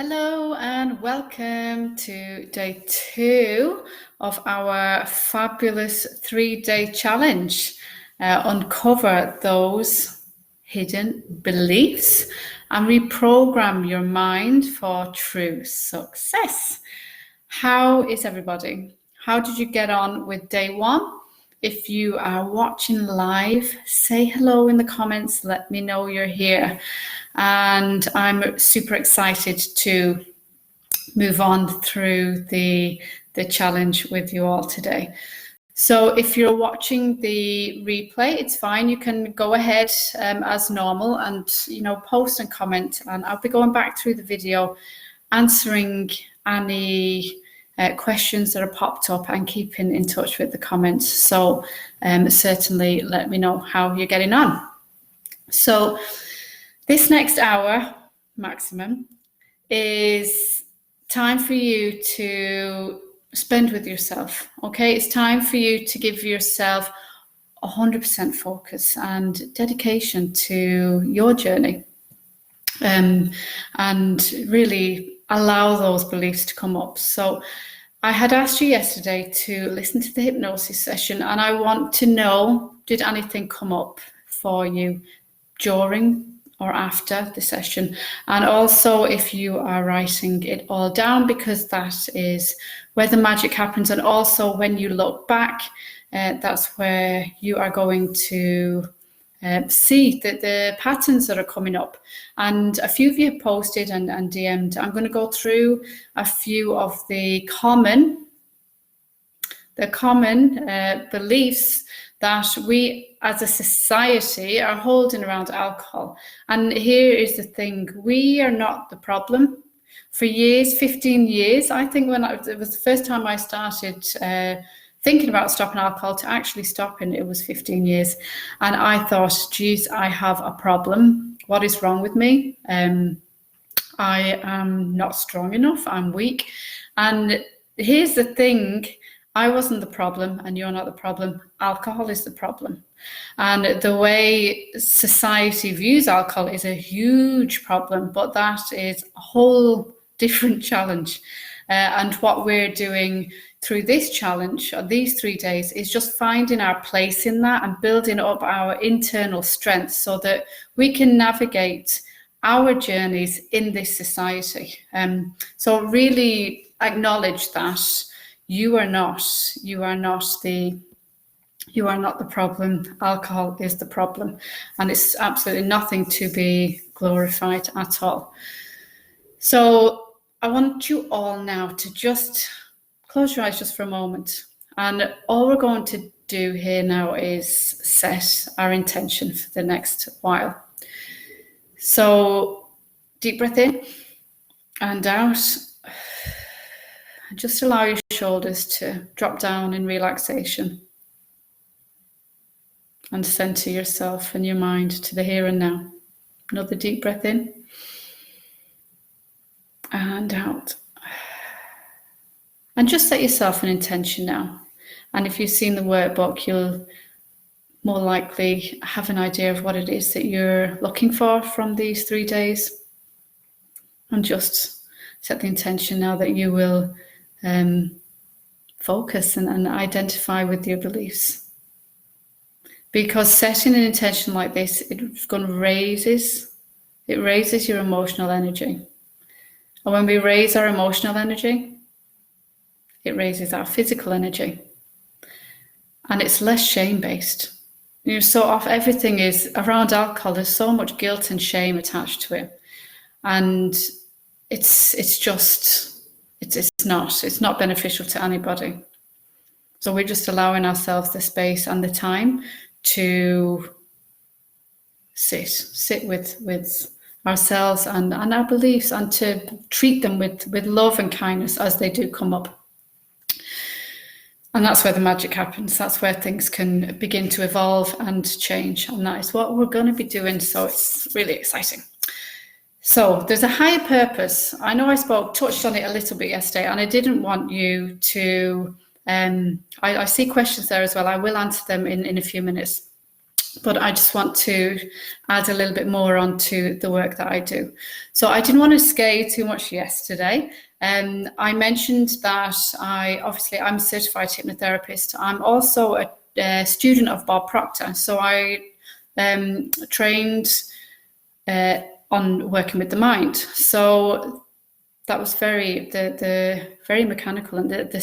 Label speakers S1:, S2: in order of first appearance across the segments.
S1: Hello and welcome to day 2 of our fabulous 3-day challenge. Uncover those hidden beliefs and reprogram your mind for true success. How is everybody? How did you get on with day 1? If you are watching live, say hello in the comments. Let me know you're here. And I'm super excited to move on through the challenge with you all today. So if you're watching the replay, it's fine. You can go ahead as normal and, post and comment. And I'll be going back through the video, answering any questions that are popped up and keeping in touch with the comments. So certainly let me know how you're getting on. So this next hour maximum is time for you to spend with yourself, okay? It's time for you to give yourself 100% focus and dedication to your journey, and really allow those beliefs to come up. So I had asked you yesterday to listen to the hypnosis session, and I want to know, did anything come up for you during or after the session? And also if you are writing it all down, because that is where the magic happens. And also when you look back, that's where you are going to see the patterns that are coming up. And a few of you have posted and DM'd. I'm going to go through a few of the common beliefs that we as a society are holding around alcohol. And here is the thing: we are not the problem. For years, 15 years, I think, it was the first time I started thinking about stopping alcohol to actually stopping, it was 15 years. And I thought, geez, I have a problem. What is wrong with me? I am not strong enough. I'm weak. And here's the thing: I wasn't the problem and you're not the problem. Alcohol is the problem. And the way society views alcohol is a huge problem, but that is a whole different challenge. And what we're doing through this challenge, or these 3 days, is just finding our place in that and building up our internal strength so that we can navigate our journeys in this society. So really acknowledge that you are not the problem. Alcohol is the problem, and it's absolutely nothing to be glorified at all. So I want you all now to just close your eyes just for a moment. And all we're going to do here now is set our intention for the next while. So deep breath in and out. Just allow your shoulders to drop down in relaxation. And center yourself and your mind to the here and now. Another deep breath in and out. And just set yourself an intention now. And if you've seen the workbook, you'll more likely have an idea of what it is that you're looking for from these 3 days. And just set the intention now that you will focus and identify with your beliefs. Because setting an intention like this, it raises your emotional energy. And when we raise our emotional energy, it raises our physical energy. And it's less shame-based. So often everything is around alcohol. There's so much guilt and shame attached to it. And it's not beneficial to anybody. So we're just allowing ourselves the space and the time to sit with ourselves and our beliefs, and to treat them with love and kindness as they do come up. And that's where the magic happens. That's where things can begin to evolve and change. And that is what we're going to be doing. So it's really exciting. So there's a higher purpose. I know I touched on it a little bit yesterday, and I didn't want you to, I see questions there as well. I will answer them in a few minutes. but I just want to add a little bit more onto the work that I do. So I didn't want to scare too much yesterday. I mentioned that I'm a certified hypnotherapist. I'm also a student of Bob Proctor. So I trained on working with the mind. So that was very mechanical, and the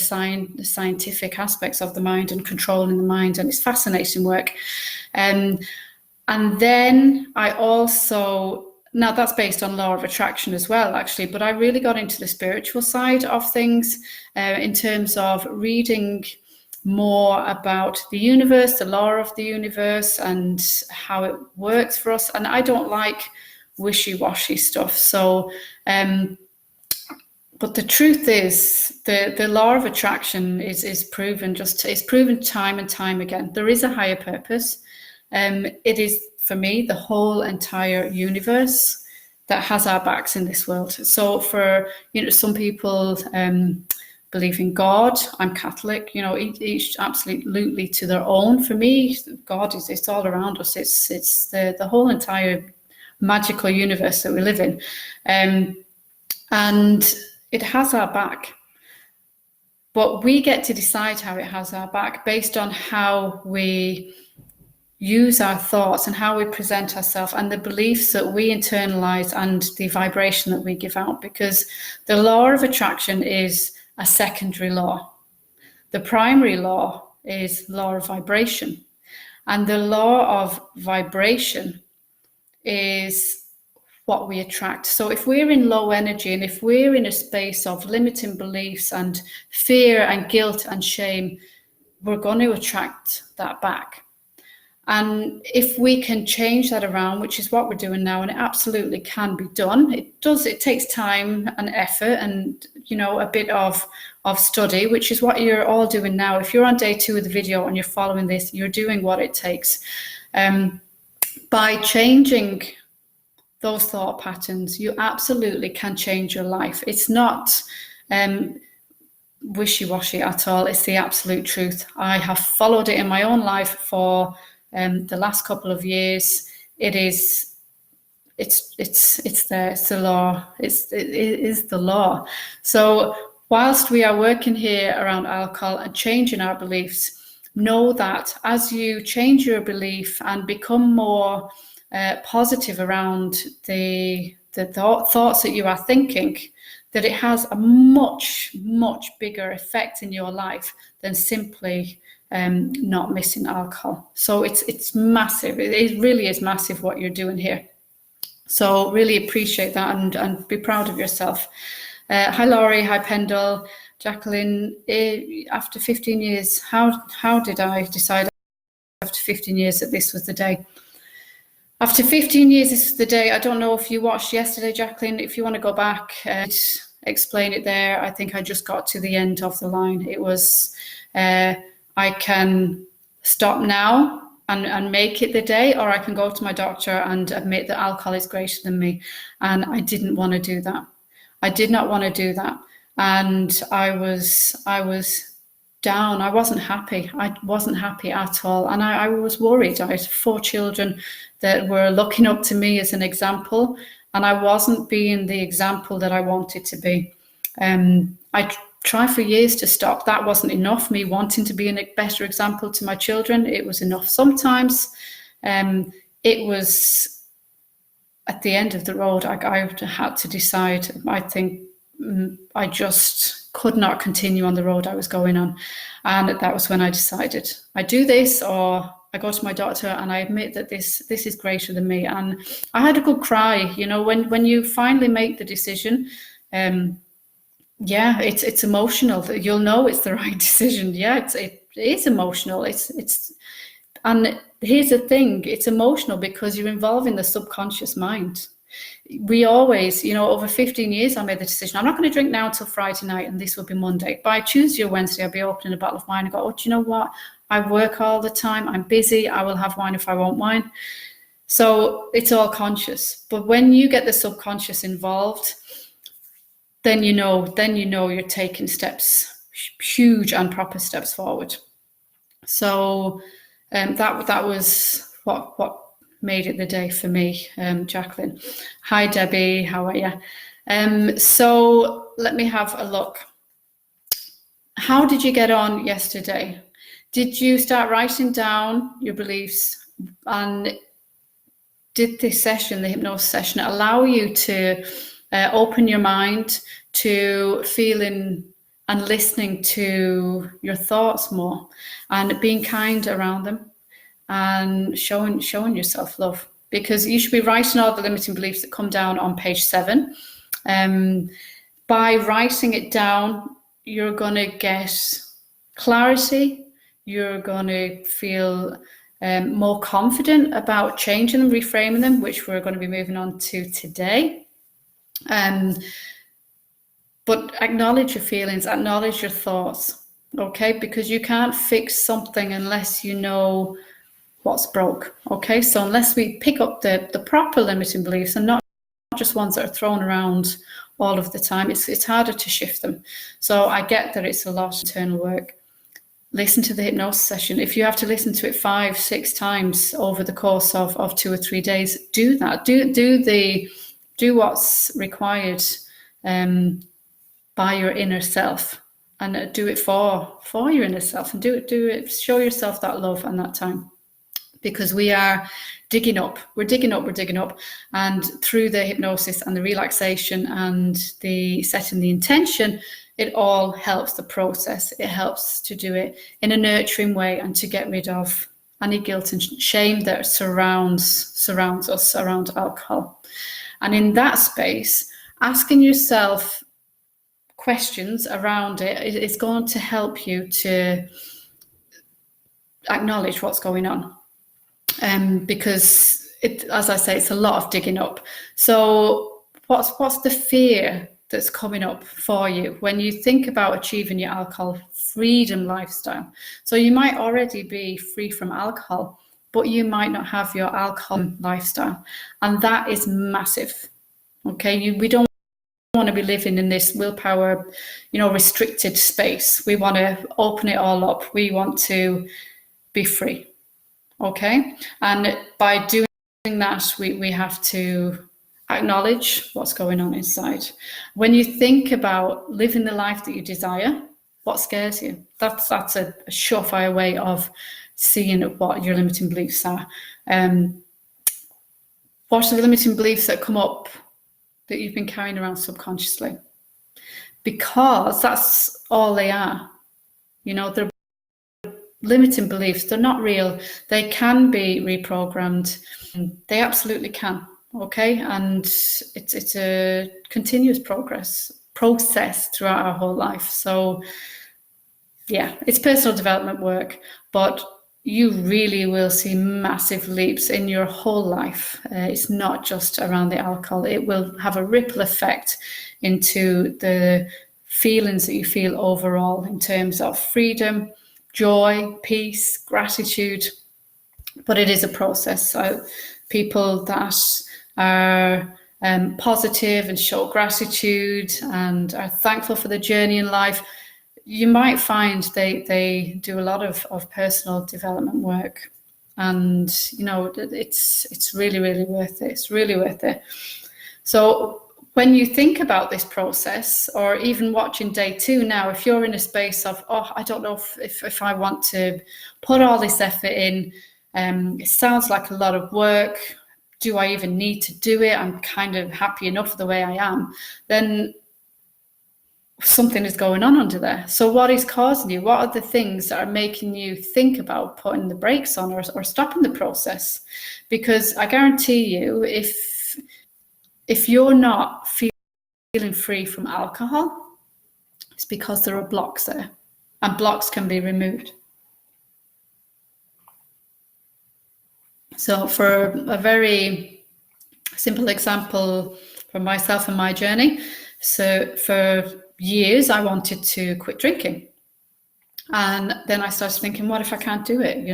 S1: scientific aspects of the mind and controlling the mind, and it's fascinating work. And then I also, now that's based on law of attraction as well, actually, but I really got into the spiritual side of things in terms of reading more about the universe, the law of the universe, and how it works for us. And I don't like wishy-washy stuff. So, but the truth is, the law of attraction is proven time and time again. There is a higher purpose. It is, for me, the whole entire universe that has our backs in this world. So for, some people believe in God. I'm Catholic, each absolutely to their own. For me, God it's all around us. It's the whole entire magical universe that we live in. And it has our back. But we get to decide how it has our back based on how we use our thoughts and how we present ourselves and the beliefs that we internalize and the vibration that we give out, because the law of attraction is a secondary law. The primary law is law of vibration, and the law of vibration is what we attract. So if we're in low energy, and if we're in a space of limiting beliefs and fear and guilt and shame, we're going to attract that back. And if we can change that around, which is what we're doing now, and it absolutely can be done. It takes time and effort and, a bit of study, which is what you're all doing now. If you're on day 2 of the video and you're following this, you're doing what it takes. By changing those thought patterns, you absolutely can change your life. It's not wishy-washy at all. It's the absolute truth. I have followed it in my own life for the last couple of years. It's the law. It is the law. So whilst we are working here around alcohol and changing our beliefs, know that as you change your belief and become more positive around the thoughts that you are thinking, that it has a much, much bigger effect in your life than simply not missing alcohol. So it's massive. It really is massive what you're doing here. So really appreciate that and be proud of yourself. Hi Laurie, hi Pendle, Jacqueline. After 15 years, how did I decide after 15 years that this was the day? After 15 years, this is the day. I don't know if you watched yesterday, Jacqueline. If you want to go back and explain it there, I think I just got to the end of the line. It was, I can stop now and make it the day, or I can go to my doctor and admit that alcohol is greater than me. And I didn't want to do that. I did not want to do that. And I was down. I wasn't happy. I wasn't happy at all. And I was worried. I had 4 children that were looking up to me as an example, and I wasn't being the example that I wanted to be. I tried for years to stop. That wasn't enough. Me wanting to be a better example to my children, it was enough. Sometimes it was at the end of the road. I had to decide. I think I just could not continue on the road I was going on. And that was when I decided I do this, or I go to my doctor and I admit that this is greater than me. And I had a good cry, when you finally make the decision. Yeah, it's emotional. You'll know it's the right decision. Yeah, it is emotional. And here's the thing, it's emotional because you're involving the subconscious mind. We always, over 15 years, I made the decision, I'm not going to drink now until Friday night, and this will be Monday. By Tuesday or Wednesday, I'll be opening a bottle of wine and go, do you know what? I work all the time. I'm busy. I will have wine if I want wine. So it's all conscious. But when you get the subconscious involved, then you know you're taking steps, huge and proper steps forward. So that was what made it the day for me, Jacqueline. Hi, Debbie. How are you? So let me have a look. How did you get on yesterday? Did you start writing down your beliefs? And did this session, the hypnosis session, allow you to open your mind to feeling and listening to your thoughts more and being kind around them and showing yourself love? Because you should be writing all the limiting beliefs that come down on page 7. By writing it down, you're going to get clarity. You're going to feel more confident about changing them, reframing them, which we're going to be moving on to today. But acknowledge your feelings, acknowledge your thoughts, okay? Because you can't fix something unless you know what's broke, okay? So unless we pick up the proper limiting beliefs and not just ones that are thrown around all of the time, it's harder to shift them. So I get that it's a lot of internal work. Listen to the hypnosis session. If you have to listen to it 5-6 times over the course of 2 or 3 days, do that. Do what's required by your inner self, and do it for your inner self, and do it. Show yourself that love and that time, because we are digging up. We're digging up, and through the hypnosis and the relaxation and the setting the intention, it all helps the process. It helps to do it in a nurturing way and to get rid of any guilt and shame that surrounds us around alcohol. And in that space, asking yourself questions around it is going to help you to acknowledge what's going on. Because as I say, it's a lot of digging up. So what's the fear that's coming up for you when you think about achieving your alcohol freedom lifestyle? So you might already be free from alcohol, but you might not have your alcohol lifestyle. And that is massive. Okay, we don't want to be living in this willpower, restricted space. We want to open it all up. We want to be free. Okay, and by doing that, we have to acknowledge what's going on inside. When you think about living the life that you desire, what scares you? That's a surefire way of seeing what your limiting beliefs are. What are the limiting beliefs that come up that you've been carrying around subconsciously? Because that's all they are. They're limiting beliefs. They're not real. They can be reprogrammed. They absolutely can. Okay, and it's a continuous process throughout our whole life. So yeah, it's personal development work, but you really will see massive leaps in your whole life. It's not just around the alcohol. It will have a ripple effect into the feelings that you feel overall in terms of freedom, joy, peace, gratitude. But it is a process. So people that are positive and show gratitude and are thankful for the journey in life, you might find they do a lot of personal development work, and it's really, really worth it. It's really worth it. So when you think about this process, or even watching day 2 now, if you're in a space of, I don't know if I want to put all this effort in, it sounds like a lot of work, do I even need to do it? I'm kind of happy enough the way I am. Then something is going on under there. So what is causing you? What are the things that are making you think about putting the brakes on or stopping the process? Because I guarantee you, if you're not feeling free from alcohol, it's because there are blocks there, and blocks can be removed. So for a very simple example from myself and my journey, so for years I wanted to quit drinking, and then I started thinking, what if I can't do it?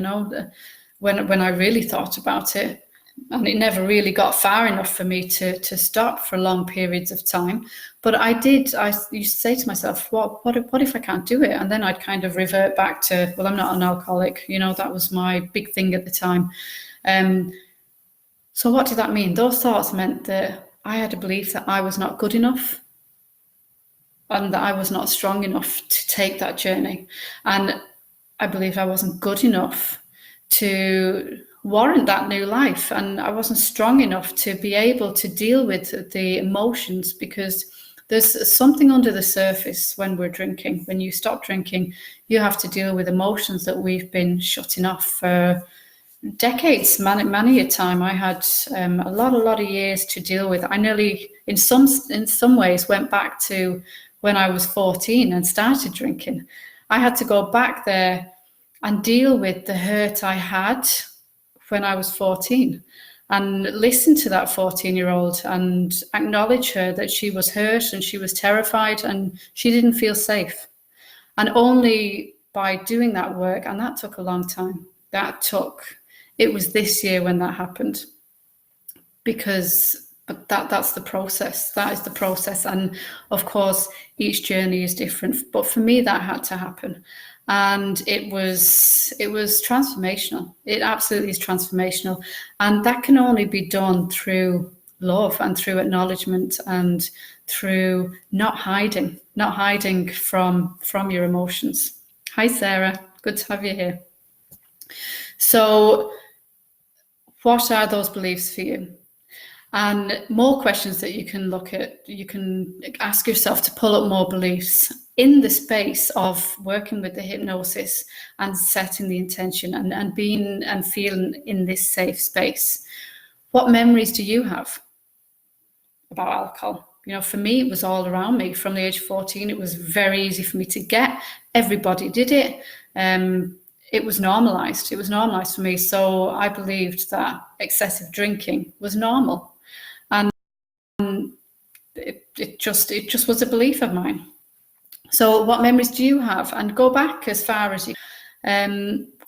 S1: When I really thought about it, and it never really got far enough for me to stop for long periods of time. But I used to say to myself, what if I can't do it? And then I'd kind of revert back to, well, I'm not an alcoholic. That was my big thing at the time. So what did that mean? Those thoughts meant that I had a belief that I was not good enough and that I was not strong enough to take that journey. And I believed I wasn't good enough to warrant that new life. And I wasn't strong enough to be able to deal with the emotions, because there's something under the surface when we're drinking. When you stop drinking, you have to deal with emotions that we've been shutting off for decades, many a time. I had a lot of years to deal with. I nearly, in some ways, went back to when I was 14 and started drinking. I had to go back there and deal with the hurt I had when I was 14 and listen to that 14-year-old and acknowledge her that she was hurt and she was terrified and she didn't feel safe. And only by doing that work, and that took a long time, it was this year when that happened, because that's the process. That is the process. And of course, each journey is different. But for me, that had to happen. And it was transformational. It absolutely is transformational. And that can only be done through love and through acknowledgement and through not hiding from your emotions. Hi, Sarah. Good to have you here. So what are those beliefs for you? And more questions that you can look at, you can ask yourself to pull up more beliefs in the space of working with the hypnosis and setting the intention and being and feeling in this safe space. What memories do you have about alcohol? For me, it was all around me. From the age of 14, it was very easy for me to get. Everybody did it. It was normalized. It was normalized for me. So I believed that excessive drinking was normal. And it just was a belief of mine. So what memories do you have? And go back as far as you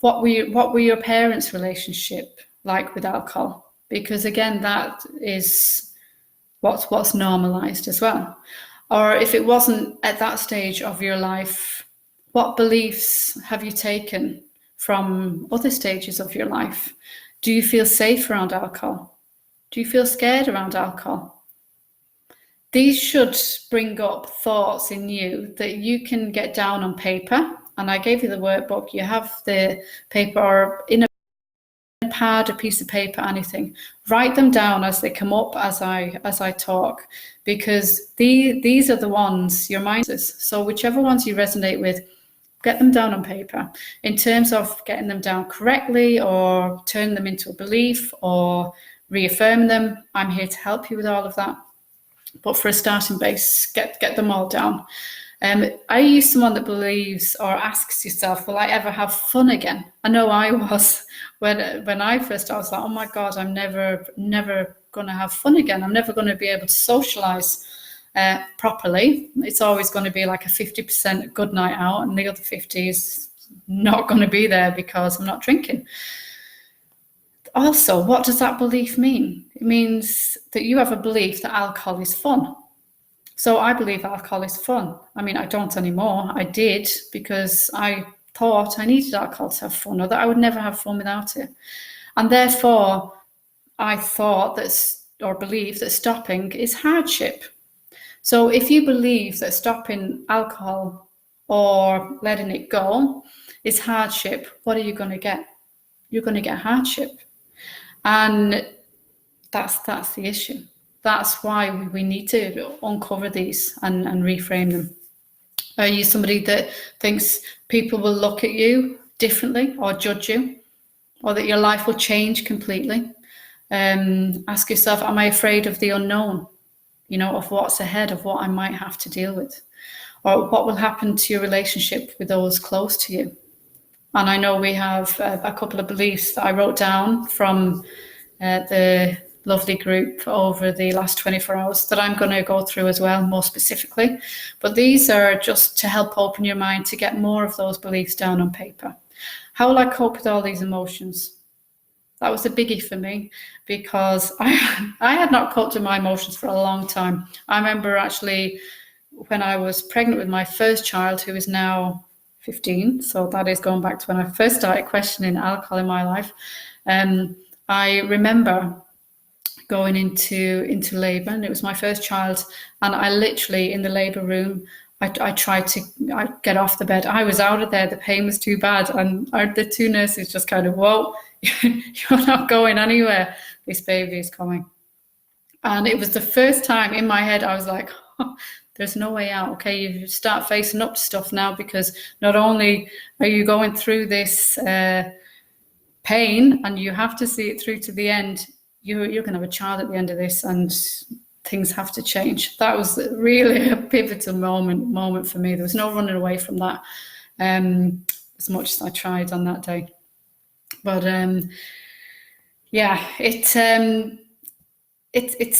S1: what were your parents' relationship like with alcohol? Because again, that is what's normalized as well. Or if it wasn't at that stage of your life, what beliefs have you taken from other stages of your life? Do you feel safe around alcohol? Do you feel scared around alcohol? These should bring up thoughts in you that you can get down on paper. And I gave you the workbook. You have the paper, or in a pad, a piece of paper, anything. Write them down as they come up as I talk, because these are the ones your mind is. So whichever ones you resonate with, get them down on paper. In terms of getting them down correctly or turn them into a belief or reaffirm them, I'm here to help you with all of that. But for a starting base, get them all down. Are you someone that believes or asks yourself, will I ever have fun again? I know I was. When I first started, I was like, oh my God, I'm never going to have fun again. I'm never going to be able to socialize properly. It's always going to be like a 50% good night out, and the other 50 is not going to be there because I'm not drinking. Also, what does that belief mean? It means that you have a belief that alcohol is fun. So I believe alcohol is fun. I mean, I don't anymore. I did because I thought I needed alcohol to have fun, or that I would never have fun without it. And therefore, I thought or believe that stopping is hardship. So if you believe that stopping alcohol or letting it go is hardship, what are you going to get? You're going to get hardship. And that's the issue. That's why we need to uncover these and reframe them. Are you somebody that thinks people will look at you differently or judge you, or that your life will change completely? Ask yourself, am I afraid of the unknown? Of what's ahead, of what I might have to deal with, or what will happen to your relationship with those close to you. And I know we have a couple of beliefs that I wrote down from the lovely group over the last 24 hours that I'm going to go through as well, more specifically. But these are just to help open your mind to get more of those beliefs down on paper. How will I cope with all these emotions? That was a biggie for me, because I had not coped with my emotions for a long time. I remember actually when I was pregnant with my first child, who is now 15, so that is going back to when I first started questioning alcohol in my life. I remember going into labour, and it was my first child, and I literally, in the labour room, I tried to get off the bed. I was out of there. The pain was too bad, and the two nurses just kind of, whoa, you're not going anywhere. This baby is coming. And it was the first time in my head I was like, oh, there's no way out. Okay, you start facing up to stuff now, because not only are you going through this pain and you have to see it through to the end, you're going to have a child at the end of this, and things have to change. That was really a pivotal moment for me. There was no running away from that, as much as I tried on that day. But yeah, it's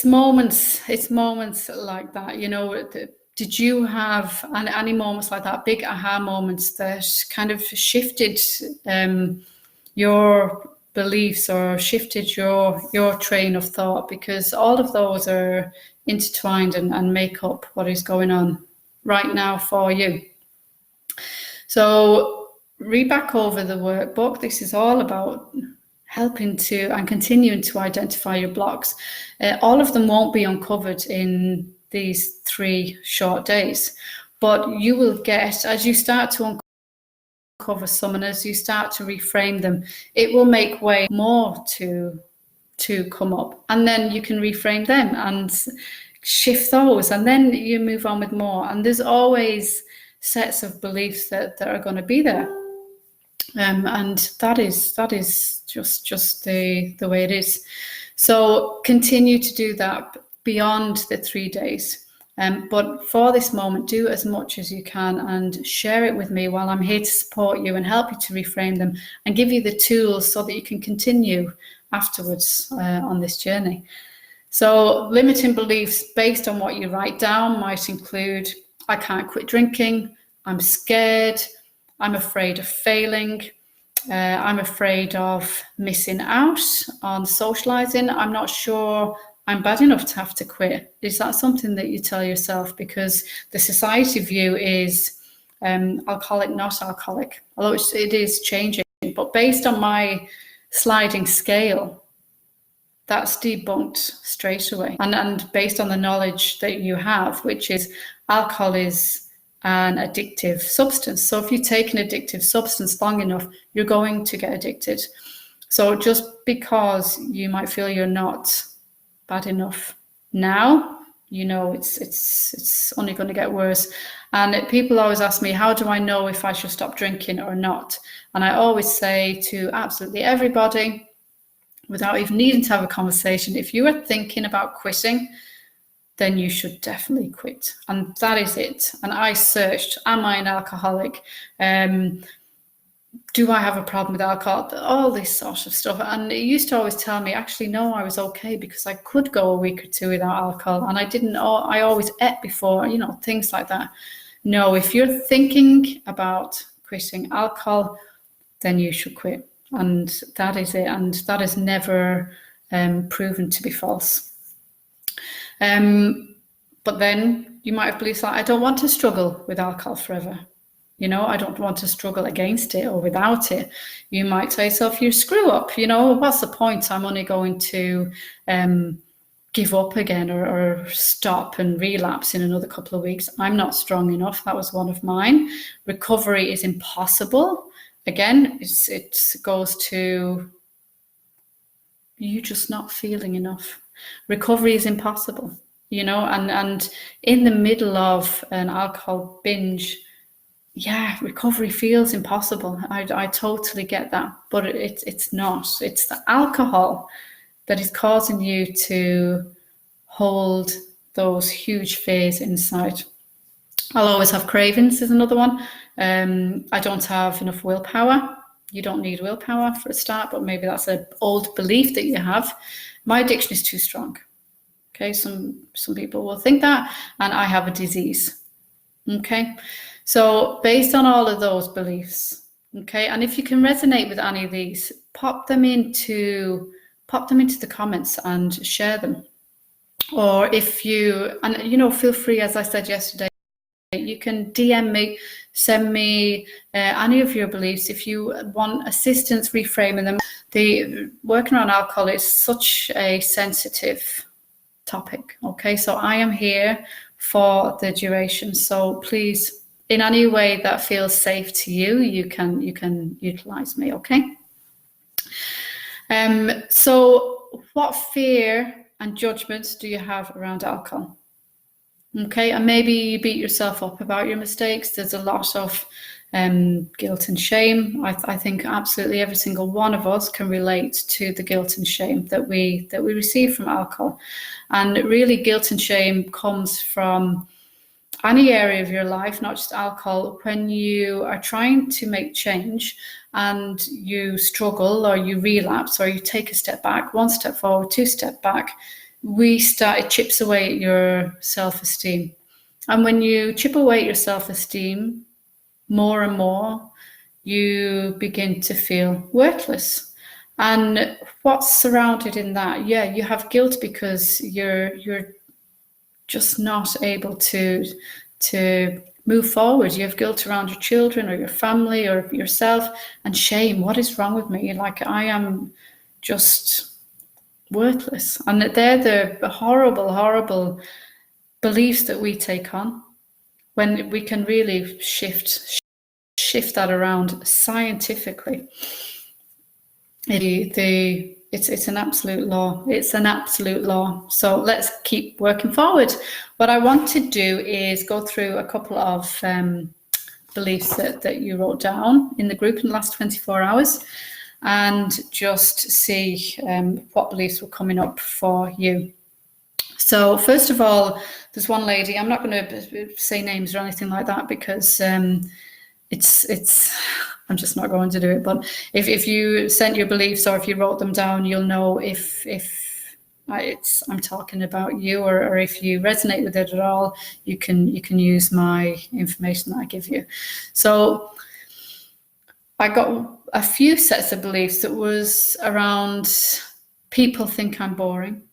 S1: moments like that. You know, did you have any moments like that, big aha moments that kind of shifted your beliefs or shifted your train of thought? Because all of those are intertwined and make up what is going on right now for you. So read back over the workbook. This is all about helping to and continuing to identify your blocks. All of them won't be uncovered in these 3 short days, but you will get, as you start to uncover some, and as you start to reframe them, it will make way more to come up, and then you can reframe them and shift those, and then you move on with more. And there's always sets of beliefs that are going to be there, and that is just the way it is. So continue to do that beyond the 3 days. But for this moment, do as much as you can and share it with me, while I'm here to support you and help you to reframe them and give you the tools so that you can continue afterwards on this journey. So limiting beliefs based on what you write down might include: I can't quit drinking, I'm scared, I'm afraid of failing, I'm afraid of missing out on socializing, I'm not sure I'm bad enough to have to quit. Is that something that you tell yourself? Because the society view is alcoholic, not alcoholic, although it is changing. But based on my sliding scale, that's debunked straight away. And based on the knowledge that you have, which is alcohol is an addictive substance. So if you take an addictive substance long enough, you're going to get addicted. So just because you might feel you're not bad enough now, you know, it's only going to get worse. And people always ask me, how do I know if I should stop drinking or not? And I always say to absolutely everybody, without even needing to have a conversation, if you are thinking about quitting, then you should definitely quit. And that is it. And I searched, am I an alcoholic? Do I have a problem with alcohol? All this sort of stuff. And it used to always tell me, actually, no, I was okay, because I could go a week or 2 without alcohol. And I always ate before, you know, things like that. No, if you're thinking about quitting alcohol, then you should quit. And that is it. And that is never proven to be false. But then you might have beliefs like, I don't want to struggle with alcohol forever. You know, I don't want to struggle against it or without it. You might say to yourself, you screw up, you know, what's the point? I'm only going to give up again or stop and relapse in another couple of weeks. I'm not strong enough. That was one of mine. Recovery is impossible. Again, it goes to you just not feeling enough. Recovery is impossible, you know, and in the middle of an alcohol binge, yeah, recovery feels impossible. I totally get that, but it's not. It's the alcohol that is causing you to hold those huge fears inside. I'll always have cravings is another one. I don't have enough willpower. You don't need willpower for a start, but maybe that's an old belief that you have. My addiction is too strong. Okay, some people will think that, and I have a disease. Okay, so based on all of those beliefs, okay, and if you can resonate with any of these, pop them into the comments and share them. Or if you, and you know, feel free, as I said yesterday, You can DM me, send me any of your beliefs if you want assistance reframing them. The working on alcohol is such a sensitive topic. Okay, so I am here for the duration. So please, in any way that feels safe to you, you can utilize me. Okay. So what fear and judgments do you have around alcohol? Okay, and maybe you beat yourself up about your mistakes. There's a lot of guilt and shame. I think absolutely every single one of us can relate to the guilt and shame that we receive from alcohol. And really, guilt and shame comes from any area of your life, not just alcohol. When you are trying to make change and you struggle or you relapse or you take a step back, one step forward, two step back, it chips away at your self-esteem. And when you chip away at your self-esteem more and more, you begin to feel worthless. And what's surrounded in that? Yeah, you have guilt because you're just not able to move forward. You have guilt around your children or your family or yourself, and shame. What is wrong with me? Like, I am just worthless. And they're the horrible beliefs that we take on, when we can really shift that around scientifically. It's an absolute law. It's an absolute law. So let's keep working forward. What I want to do is go through a couple of beliefs that you wrote down in the group in the last 24 hours and just see what beliefs were coming up for you. So first of all, there's one lady. I'm not going to say names or anything like that because it's I'm just not going to do it. But if you sent your beliefs or if you wrote them down, you'll know if I'm talking about you, or if you resonate with it at all, you can use my information that I give you. So I got a few sets of beliefs that was around people think I'm boring.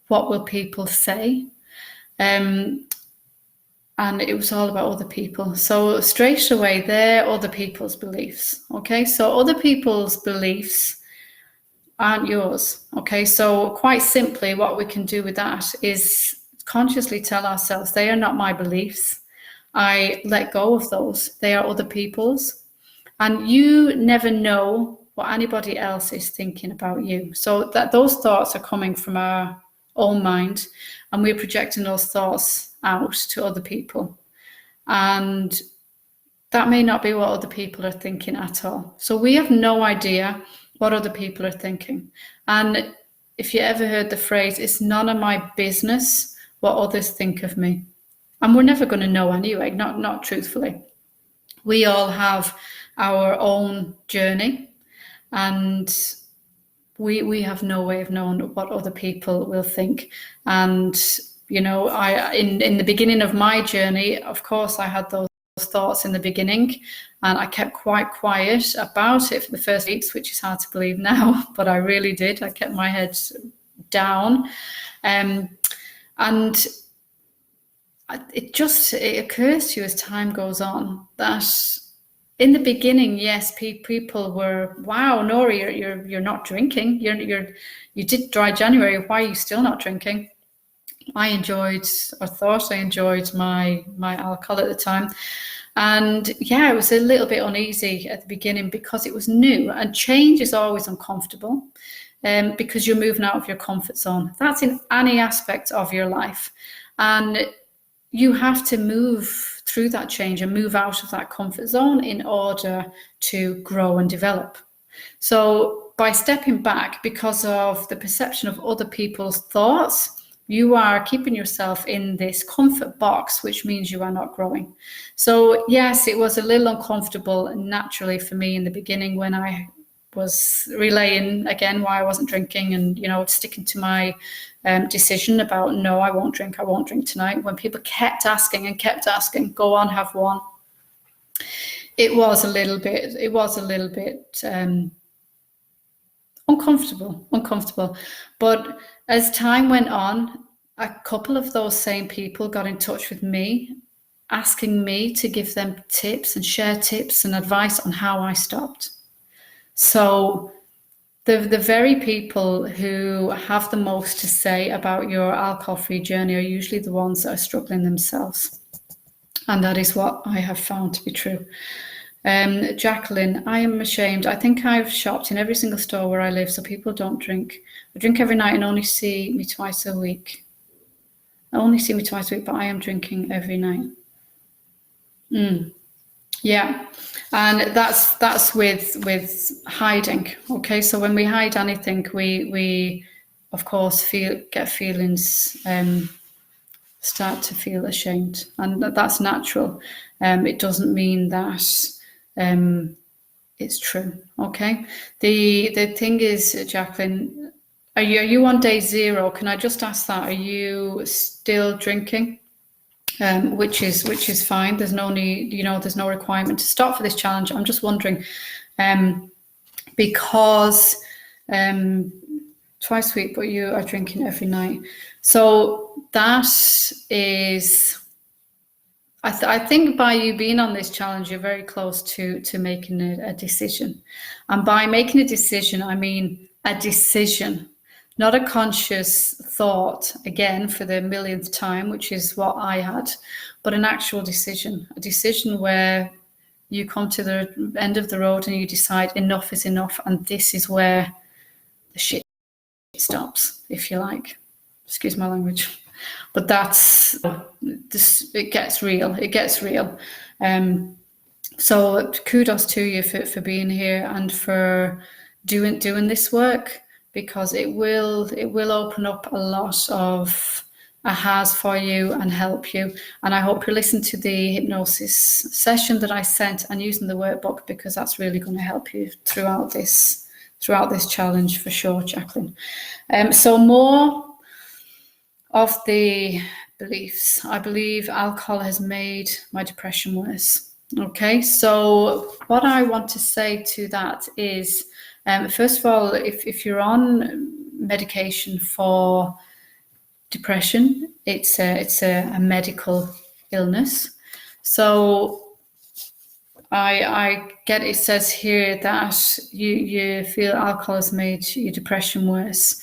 S1: What will people say? And it was all about other people. So straight away, they're other people's beliefs. Okay, so other people's beliefs aren't yours. Okay, so quite simply, what we can do with that is consciously tell ourselves, they are not my beliefs. I let go of those. They are other people's. And you never know what anybody else is thinking about you. So that those thoughts are coming from our own mind, and we're projecting those thoughts out to other people. And that may not be what other people are thinking at all. So we have no idea what other people are thinking. And if you ever heard the phrase, it's none of my business what others think of me. And we're never going to know anyway, not truthfully. We all have our own journey, and we have no way of knowing what other people will think. And you know, in the beginning of my journey, of course, I had those thoughts in the beginning, and I kept quite quiet about it for the first weeks, which is hard to believe now, but I really did. I kept my head down, and it occurs to you as time goes on that in the beginning, yes, people were, wow, Nori, you're not drinking. You did dry January. Why are you still not drinking? I thought I enjoyed my alcohol at the time. And yeah, it was a little bit uneasy at the beginning because it was new, and change is always uncomfortable because you're moving out of your comfort zone. That's in any aspect of your life. And you have to move through that change and move out of that comfort zone in order to grow and develop. So by stepping back because of the perception of other people's thoughts, you are keeping yourself in this comfort box, which means you are not growing. So yes, it was a little uncomfortable naturally for me in the beginning when I was relaying again why I wasn't drinking, and sticking to my decision about no, I won't drink tonight. When people kept asking, go on, have one. It was a little bit uncomfortable. But as time went on, a couple of those same people got in touch with me, asking me to give them tips and share tips and advice on how I stopped. So the very people who have the most to say about your alcohol-free journey are usually the ones that are struggling themselves. And that is what I have found to be true. Jacqueline, I am ashamed. I think I've shopped in every single store where I live, so people don't drink. I drink every night and only see me twice a week. But I am drinking every night. Yeah, and that's with hiding. Okay, so when we hide anything, we of course get feelings, start to feel ashamed, and that's natural. It doesn't mean that it's true. Okay, the thing is, Jacqueline, are you on day 0? Can I just ask that? Are you still drinking? Which is fine. There's no need, there's no requirement to stop for this challenge. I'm just wondering, because twice a week, but you are drinking every night. So that is, I think by you being on this challenge, you're very close to making a decision. And by making a decision, I mean a decision, not a conscious thought, again, for the millionth time, which is what I had, but an actual decision, a decision where you come to the end of the road and you decide enough is enough, and this is where the shit stops, if you like. Excuse my language. But that's this. It gets real. It gets real. So kudos to you for being here and for doing this work, because it will open up a lot of ahas for you and help you. And I hope you listen to the hypnosis session that I sent and using the workbook, because that's really going to help you throughout this challenge for sure, Jacqueline. So more of the beliefs. I believe alcohol has made my depression worse. Okay, so what I want to say to that is, first of all, if you're on medication for depression, it's a medical illness. So I get it says here that you feel alcohol has made your depression worse.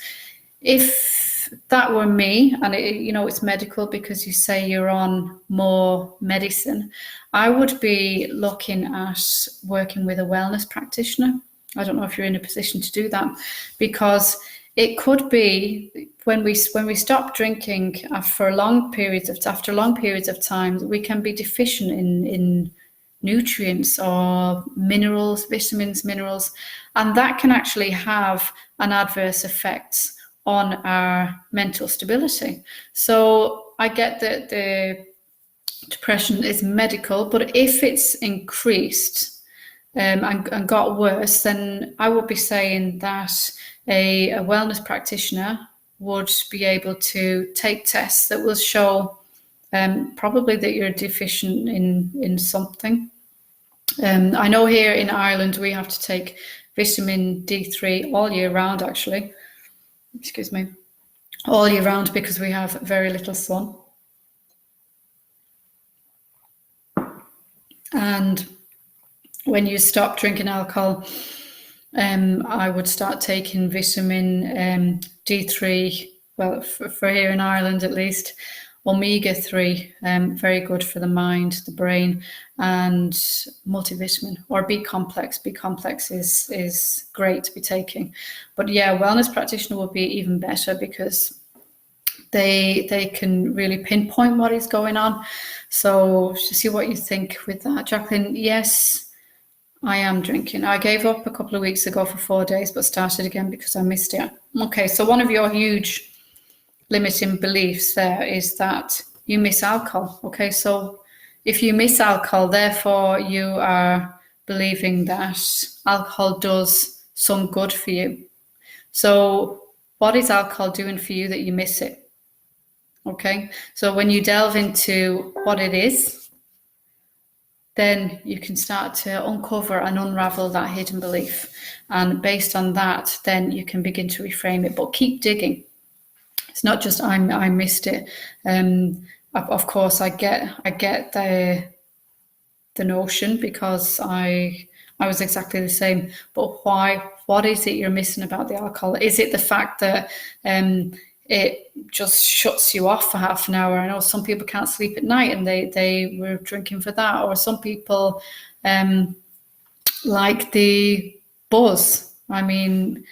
S1: If that were me, and it's medical because you say you're on more medicine, I would be looking at working with a wellness practitioner. I don't know if you're in a position to do that, because it could be when we stop drinking after long periods of time, we can be deficient in nutrients or minerals, vitamins, minerals, and that can actually have an adverse effect on our mental stability. So I get that the depression is medical, but if it's increased and got worse, then I would be saying that a wellness practitioner would be able to take tests that will show probably that you're deficient in something. I know here in Ireland we have to take vitamin D3 all year round, actually. Excuse me, all year round, because we have very little sun. And when you stop drinking alcohol, I would start taking vitamin D3, well, for here in Ireland at least, omega-3, very good for the mind, the brain, and multivitamin or B complex. B complex is great to be taking. But yeah, wellness practitioner would be even better, because they can really pinpoint what is going on. So to see what you think with that. Jacqueline, yes, I am drinking. I gave up a couple of weeks ago for 4 days, but started again because I missed it. Okay, so one of your huge limiting beliefs there is that you miss alcohol. Okay, so if you miss alcohol, therefore you are believing that alcohol does some good for you. So what is alcohol doing for you that you miss it? Okay, so when you delve into what it is, then you can start to uncover and unravel that hidden belief. And based on that, then you can begin to reframe it, but keep digging. It's not just I missed it. Of course, I get the notion, because I was exactly the same. But why? What is it you're missing about the alcohol? Is it the fact that it just shuts you off for half an hour? I know some people can't sleep at night and they were drinking for that, or some people like the buzz. I mean,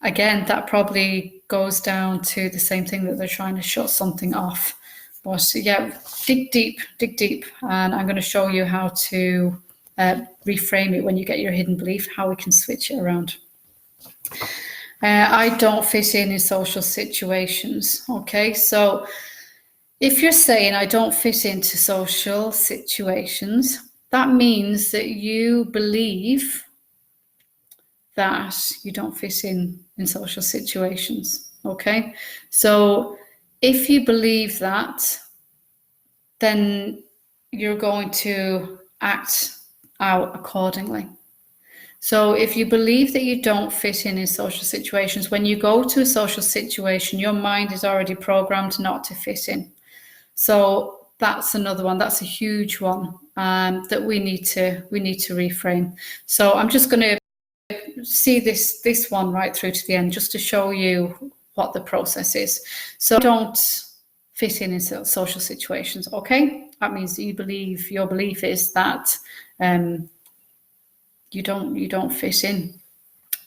S1: again, that probably goes down to the same thing, that they're trying to shut something off. But yeah, dig deep, and I'm going to show you how to reframe it when you get your hidden belief, how we can switch it around. I don't fit in social situations. Okay, so if you're saying I don't fit into social situations, that means that you believe that you don't fit in social situations. Okay, so if you believe that, then you're going to act out accordingly. So if you believe that you don't fit in social situations, when you go to a social situation, your mind is already programmed not to fit in. So that's another one. That's a huge one that we need to reframe. So I'm just going to see this one right through to the end, just to show you what the process is. So don't fit in social situations. Okay, that means that your belief is that you don't fit in.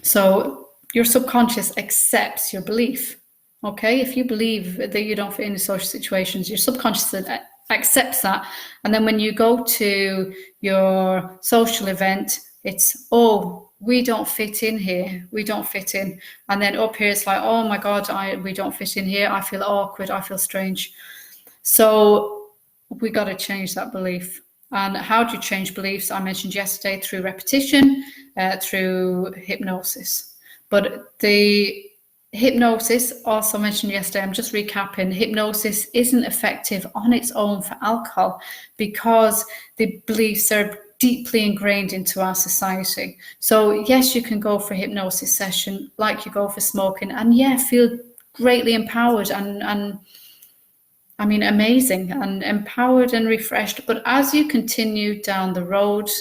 S1: So your subconscious accepts your belief. Okay, if you believe that you don't fit in social situations, your subconscious accepts that. And then when you go to your social event, it's, oh, we don't fit in here. We don't fit in. And then up here, it's like, oh my God, we don't fit in here. I feel awkward. I feel strange. So we got to change that belief. And how do you change beliefs? I mentioned yesterday, through repetition, through hypnosis. But the hypnosis, also mentioned yesterday, I'm just recapping, hypnosis isn't effective on its own for alcohol, because the beliefs are deeply ingrained into our society. So yes, you can go for a hypnosis session like you go for smoking, and feel greatly empowered and I mean, amazing and empowered and refreshed. But as you continue down the road,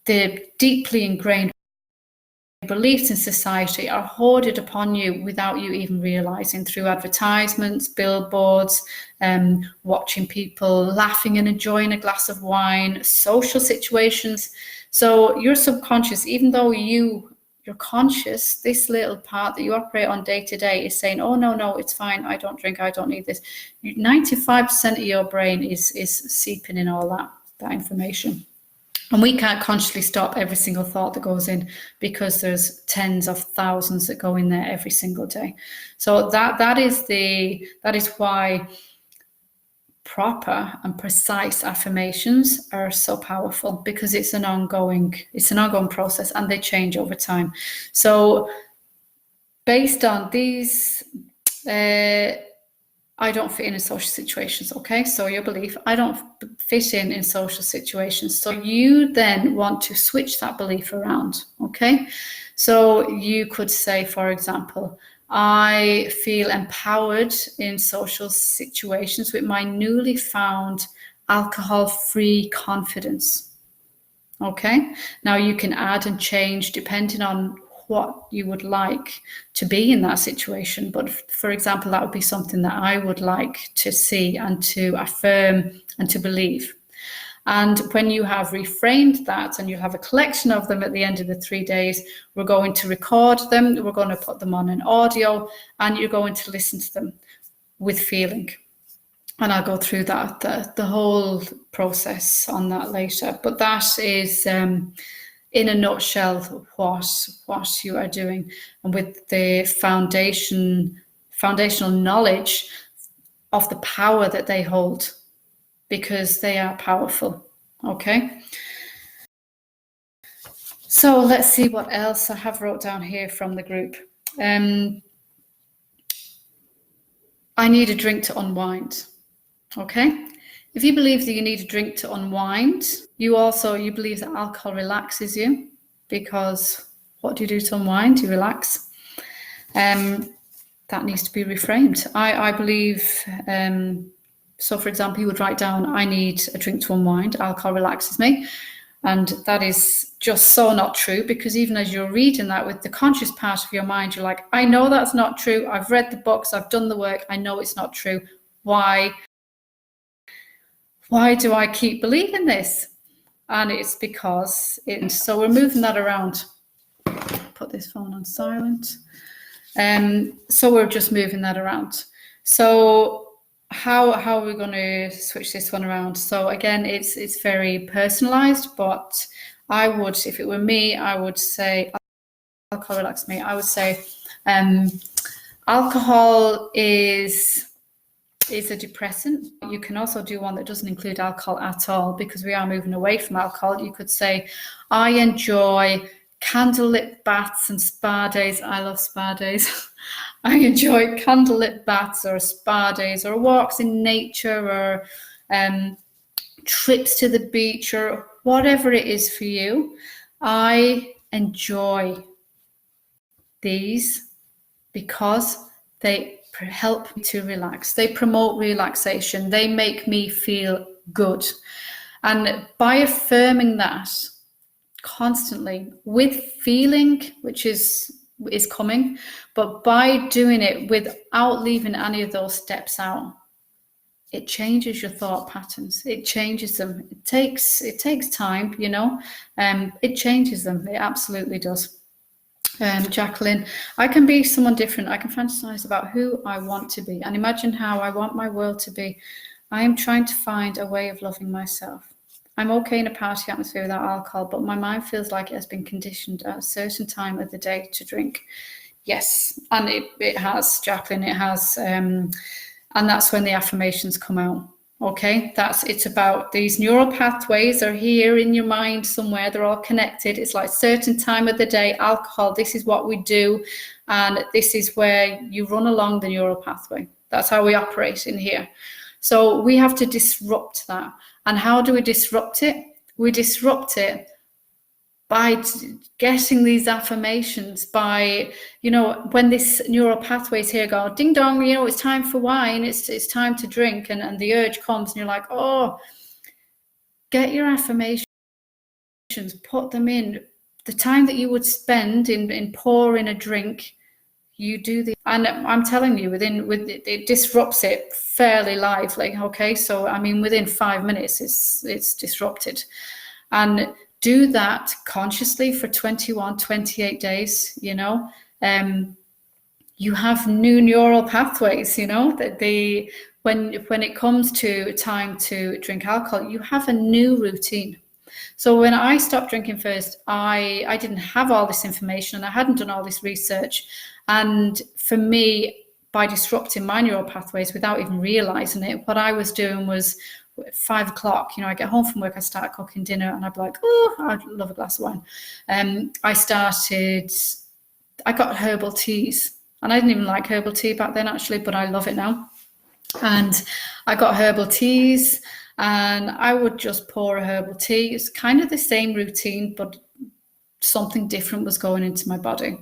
S1: the deeply ingrained beliefs in society are hoarded upon you without you even realizing, through advertisements, billboards, watching people laughing and enjoying a glass of wine, social situations. So your subconscious, even though you're conscious, this little part that you operate on day to day is saying, oh, no, it's fine. I don't drink. I don't need this. 95% of your brain is seeping in all that information. And we can't consciously stop every single thought that goes in, because there's tens of thousands that go in there every single day. So that is why proper and precise affirmations are so powerful, because it's an ongoing process, and they change over time. So based on these, I don't fit in social situations. Okay, so your belief, I don't fit in social situations. So you then want to switch that belief around. Okay, so you could say, for example, I feel empowered in social situations with my newly found alcohol-free confidence. Okay, now you can add and change depending on what you would like to be in that situation. But for example, that would be something that I would like to see and to affirm and to believe. And when you have reframed that, and you have a collection of them at the end of the 3 days, we're going to record them, we're going to put them on an audio, and you're going to listen to them with feeling. And I'll go through that, the whole process on that later. But that is, in a nutshell, what you are doing, and with the foundational knowledge of the power that they hold, because they are powerful. Okay. So let's see what else I have wrote down here from the group. I need a drink to unwind. Okay. If you believe that you need a drink to unwind, you believe that alcohol relaxes you, because what do you do to unwind? You relax. that needs to be reframed. I believe, so for example, you would write down, I need a drink to unwind, alcohol relaxes me. And that is just so not true, because even as you're reading that with the conscious part of your mind, you're like, I know that's not true. I've read the books, I've done the work, I know it's not true. Why do I keep believing this? And it's because so we're moving that around. Put this phone on silent. So we're just moving that around. So how are we going to switch this one around? So again, it's very personalized, but I would, if it were me, I would say alcohol relaxes me. I would say alcohol is a depressant. You can also do one that doesn't include alcohol at all, because we are moving away from alcohol. You could say, I enjoy candlelit baths and spa days. I love spa days. I enjoy candlelit baths or spa days or walks in nature or trips to the beach or whatever it is for you. I enjoy these because they help me to relax. They promote relaxation. They make me feel good. And by affirming that constantly with feeling, which is coming, but by doing it without leaving any of those steps out, it changes your thought patterns. It changes them. It takes time, it changes them. It absolutely does. Jacqueline, I can be someone different. I can fantasize about who I want to be and imagine how I want my world to be. I am trying to find a way of loving myself. I'm okay in a party atmosphere without alcohol, but my mind feels like it has been conditioned at a certain time of the day to drink. Yes, and it has, Jacqueline, it has. And that's when the affirmations come out. Okay, it's about these neural pathways are here in your mind somewhere. They're all connected. It's like certain time of the day, alcohol, this is what we do. And this is where you run along the neural pathway. That's how we operate in here. So we have to disrupt that. And how do we disrupt it? We disrupt it by getting these affirmations, by, when this neural pathways here go, ding dong, it's time for wine, it's time to drink, and the urge comes and you're like, oh, get your affirmations, put them in. The time that you would spend in pouring a drink, you do the, and I'm telling you, it disrupts it fairly lively. Okay, so I mean, within 5 minutes, it's disrupted, and do that consciously for 21, 28 days. You have new neural pathways. That when it comes to time to drink alcohol, you have a new routine. So when I stopped drinking first, I didn't have all this information and I hadn't done all this research. And for me, by disrupting my neural pathways without even realizing it, what I was doing was at 5 o'clock, I get home from work, I start cooking dinner and I'd be like, oh, I'd love a glass of wine. I got herbal teas, and I didn't even like herbal tea back then actually, but I love it now. And I got herbal teas and I would just pour a herbal tea. It's kind of the same routine, but something different was going into my body.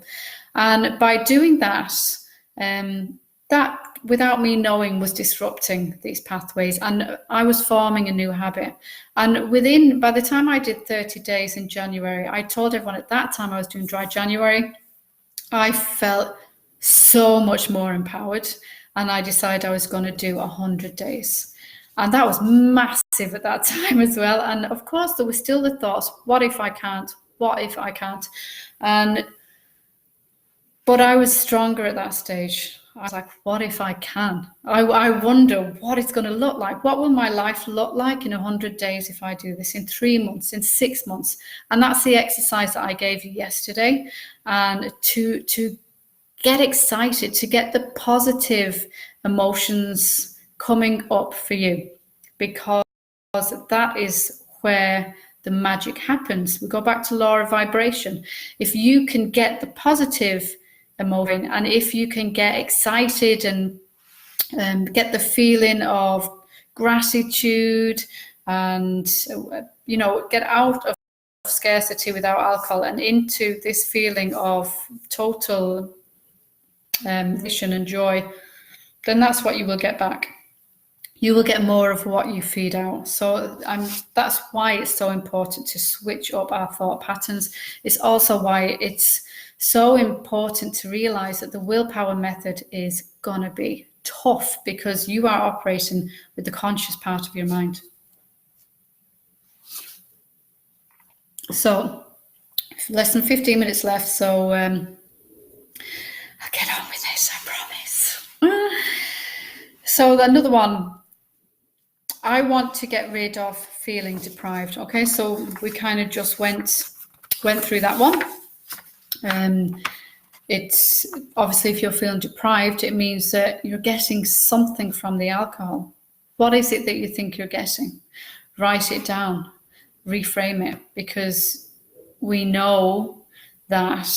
S1: And by doing that, that without me knowing was disrupting these pathways, and I was forming a new habit. And by the time I did 30 days in January, I told everyone at that time I was doing dry January. I felt so much more empowered, and I decided I was going to do 100 days. And that was massive at that time as well. And of course, there were still the thoughts, what if I can't? What if I can't? But I was stronger at that stage. I was like, what if I can? I wonder what it's going to look like. What will my life look like in 100 days if I do this, in 3 months, in 6 months? And that's the exercise that I gave you yesterday. And to get excited, to get the positive emotions coming up for you, because that is where the magic happens. We go back to law of vibration. If you can get the positive emotion, and if you can get excited and get the feeling of gratitude and get out of scarcity without alcohol and into this feeling of total and joy, then that's what you will get back. You will get more of what you feed out. So that's why it's so important to switch up our thought patterns. It's also why it's so important to realize that the willpower method is going to be tough, because you are operating with the conscious part of your mind. So less than 15 minutes left, so I'll get on with this, I promise. So another one, I want to get rid of feeling deprived. Okay, so we kind of just went through that one. It's obviously, if you're feeling deprived, it means that you're getting something from the alcohol. What is it that you think you're getting? Write it down, reframe it, because we know that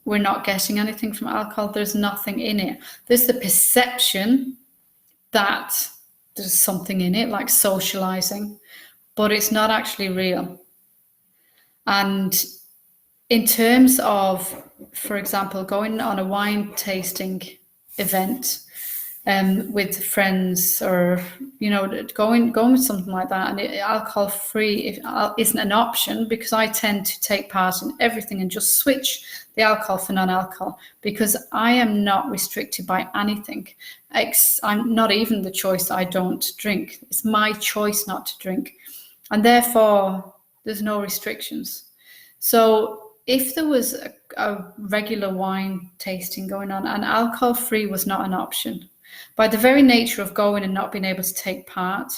S1: we're not getting anything from alcohol. There's nothing in it. There's the perception that there's something in it, like socializing, but it's not actually real. And in terms of, for example, going on a wine tasting event with friends, or going with something like that, and alcohol free isn't an option, because I tend to take part in everything and just switch the alcohol for non-alcohol, because I am not restricted by anything. I'm not even the choice that I don't drink. It's my choice not to drink, and therefore there's no restrictions. So if there was a regular wine tasting going on and alcohol free was not an option, by the very nature of going and not being able to take part,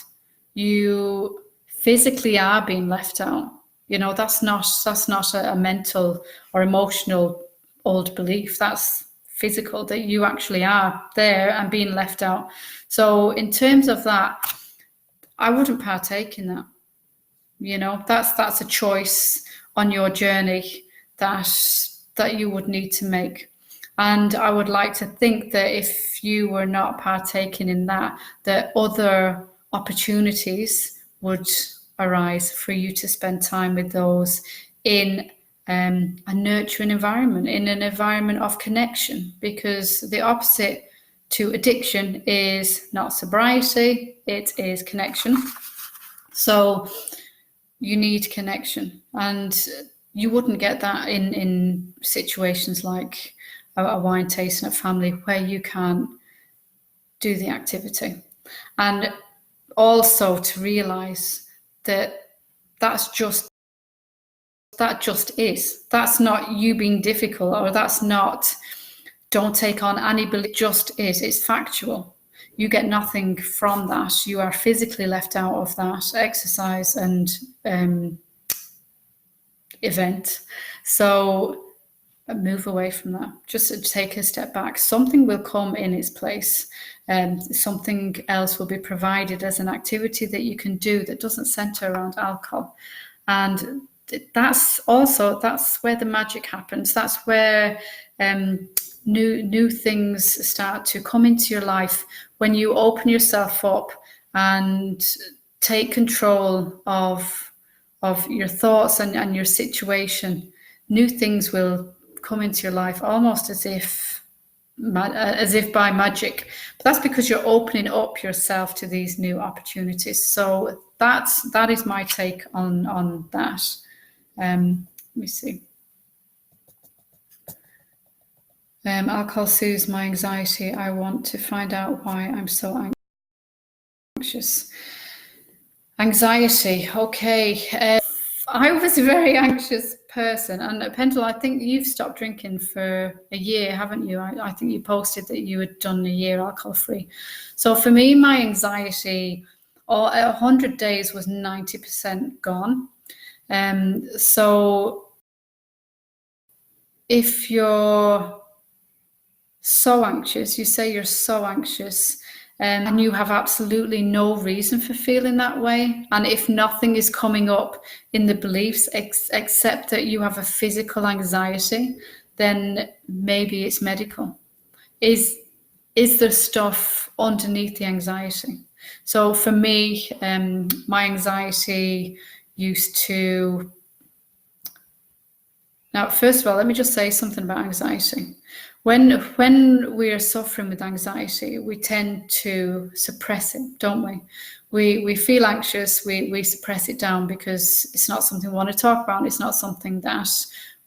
S1: you physically are being left out. That's not a mental or emotional old belief. That's physical, that you actually are there and being left out. So in terms of that, I wouldn't partake in that. That's a choice on your journey that you would need to make. And I would like to think that if you were not partaking in that other opportunities would arise for you to spend time with those in a nurturing environment, in an environment of connection, because the opposite to addiction is not sobriety, it is connection. So you need connection, and you wouldn't get that in situations like a wine tasting at family, where you can do the activity. And also to realize that just is. That's not you being difficult, or that's not don't take on any belief. It just is. It's factual. You get nothing from that. You are physically left out of that exercise and event. So move away from that. Just take a step back. Something will come in its place, and something else will be provided as an activity that you can do that doesn't center around alcohol. And that's where the magic happens. That's where new things start to come into your life, when you open yourself up and take control of your thoughts and your situation. New things will come into your life almost as if by magic. But that's because you're opening up yourself to these new opportunities. So that is my take on that. Let me see. Alcohol soothes my anxiety. I want to find out why I'm so anxious. Anxiety. Okay. I was a very anxious person, and Pendle, I think you've stopped drinking for a year, haven't you? I think you posted that you had done a year alcohol free. So for me, my anxiety, 100 days was 90% gone. So if you're so anxious, you say you're so anxious, and you have absolutely no reason for feeling that way, and if nothing is coming up in the beliefs except that you have a physical anxiety, then maybe it's medical. Is there stuff underneath the anxiety? So for me, my anxiety used to... Now, first of all, let me just say something about anxiety. When we are suffering with anxiety, we tend to suppress it, don't we? We feel anxious, we suppress it down because it's not something we want to talk about. It's not something that